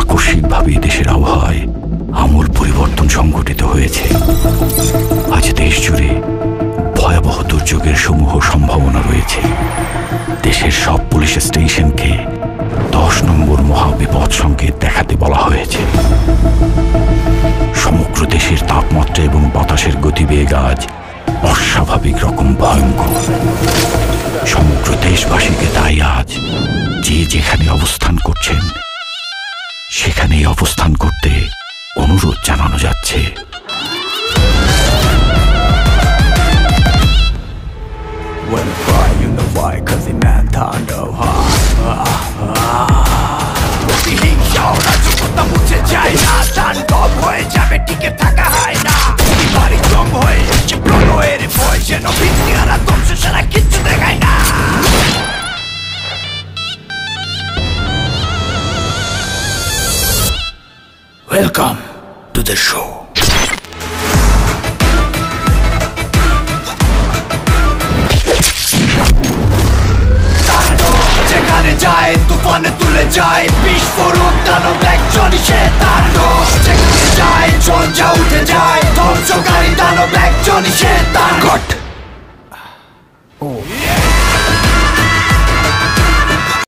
আকস্মিকভাবে দেশের আবহাওয়ায় আমূল পরিবর্তন সংঘটিত হয়েছে। আজ দেশ জুড়ে ভয়াবহ দুর্যোগের সমূহ সম্ভাবনা রয়েছে। দেশের সব পুলিশ স্টেশনকে 10 নম্বর মহাবিপদ সংকেত দেখাতে বলা হয়েছে। সমগ্র দেশের তাপমাত্রা এবং বাতাসের গতিবেগ আজ অস্বাভাবিক রকম ভয়ঙ্কর। সমগ্র দেশবাসীকে তাই আজ যে যেখানে অবস্থান করছেন সেখানেই অবস্থান করতে অনুরোধ জানানো যাচ্ছে। When I cry, you know why, cause the man can't go hard. 我比你小，那就不当目前在那战斗会下面地给他个海那，你把你装会，就不能为你破解，那比你那东西是来给出的海那。Welcome to the show. যেখানে যায় তুফানে তুলে যায় বিস্ফোরক দানব একজনই সে তাণ্ড। যেখানে যায় ঝঞ্ঝা উঠে যায় ধ্বংস